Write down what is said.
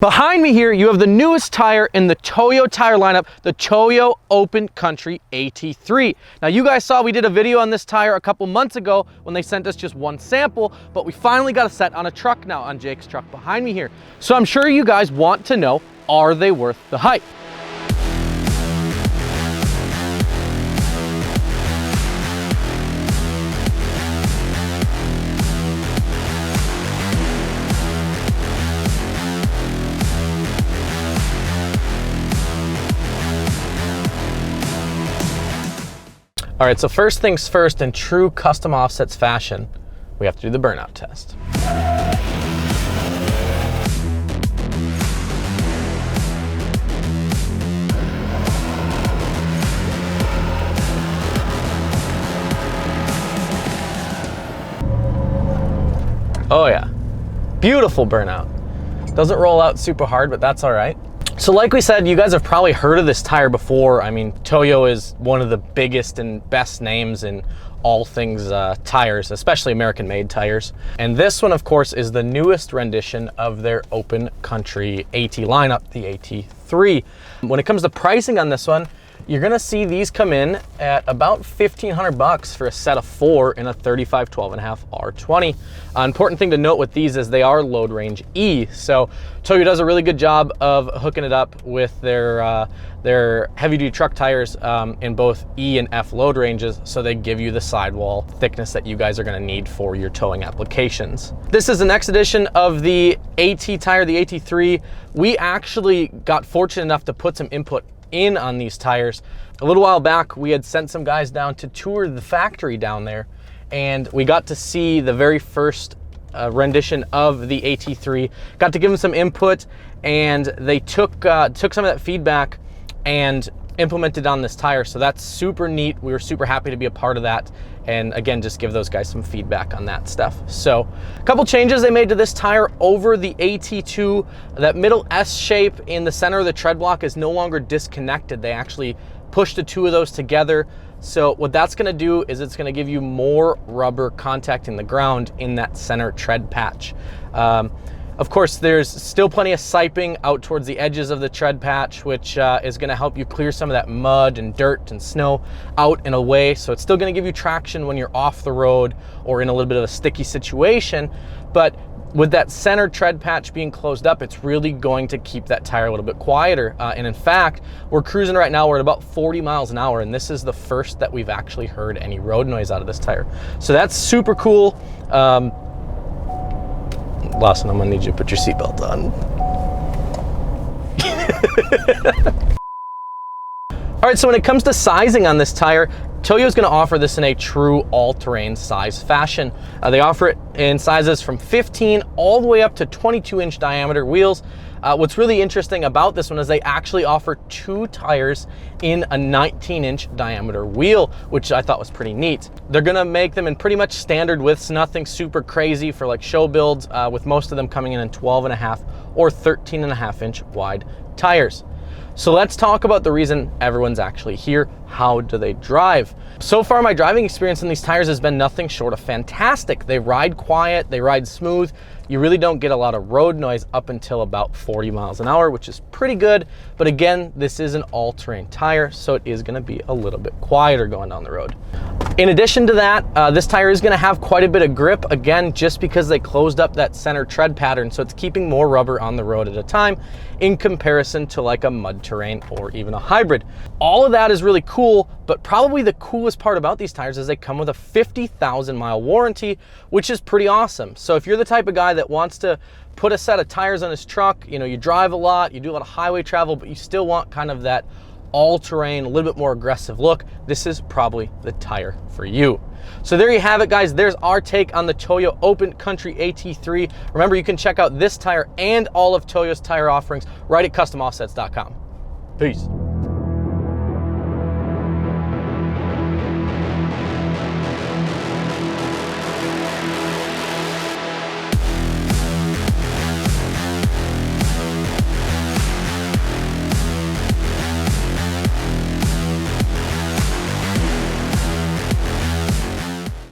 Behind me here, you have the newest tire in the Toyo tire lineup, the Toyo Open Country AT3. Now you guys saw we did a video on this tire a couple months ago when they sent us just one sample, but we finally got a set on a truck now, on Jake's truck behind me here. So I'm sure you guys want to know, are they worth the hype? All right, so first things first, in true custom offsets fashion, we have to do the burnout test. Oh yeah, beautiful burnout. Doesn't roll out super hard, but that's all right. So like we said, you guys have probably heard of this tire before. I mean, Toyo is one of the biggest and best names in all things tires, especially American-made tires. And this one, of course, is the newest rendition of their Open Country AT lineup, the AT3. When it comes to pricing on this one, you're gonna see these come in at about 1,500 bucks for a set of 4 in a 35 12.5 R20. Important thing to note with these is they are load range E. So Toyo does a really good job of hooking it up with their heavy duty truck tires in both E and F load ranges. So they give you the sidewall thickness that you guys are gonna need for your towing applications. This is the next edition of the AT tire, the AT3. We actually got fortunate enough to put some input in on these tires. A little while back, we had sent some guys down to tour the factory down there, and we got to see the very first rendition of the AT3. Got to give them some input, and they took some of that feedback and implemented on this tire. So that's super neat. We were super happy to be a part of that. And again, just give those guys some feedback on that stuff. So a couple changes they made to this tire over the AT2. That middle S shape in the center of the tread block is no longer disconnected. They actually pushed the two of those together. So what that's gonna do is it's gonna give you more rubber contacting the ground in that center tread patch. Of course, there's still plenty of siping out towards the edges of the tread patch, which is gonna help you clear some of that mud and dirt and snow out and away. So it's still gonna give you traction when you're off the road or in a little bit of a sticky situation. But with that center tread patch being closed up, it's really going to keep that tire a little bit quieter. And in fact, we're cruising right now, we're at about 40 miles an hour, and this is the first that we've actually heard any road noise out of this tire. So that's super cool. Lawson, I'm gonna need you to put your seatbelt on. All right, so when it comes to sizing on this tire, Toyo is gonna offer this in a true all-terrain size fashion. They offer it in sizes from 15 all the way up to 22-inch diameter wheels. What's really interesting about this one is they actually offer 2 tires in a 19-inch diameter wheel, which I thought was pretty neat. They're gonna make them in pretty much standard widths, nothing super crazy for like show builds, with most of them coming in 12.5 or 13.5-inch wide tires. So let's talk about the reason everyone's actually here. How do they drive? So far, my driving experience in these tires has been nothing short of fantastic. They ride quiet, they ride smooth. You really don't get a lot of road noise up until about 40 miles an hour, which is pretty good. But again, this is an all-terrain tire, so it is gonna be a little bit quieter going down the road. In addition to that, this tire is gonna have quite a bit of grip, again, just because they closed up that center tread pattern, so it's keeping more rubber on the road at a time in comparison to like a mud terrain or even a hybrid. All of that is really cool, but probably the coolest part about these tires is they come with a 50,000 mile warranty, which is pretty awesome. So if you're the type of guy that wants to put a set of tires on his truck, you know, you drive a lot, you do a lot of highway travel, but you still want kind of that all-terrain, a little bit more aggressive look, this is probably the tire for you. So there you have it, guys. There's our take on the Toyo Open Country AT3. Remember, you can check out this tire and all of Toyo's tire offerings right at customoffsets.com. Peace.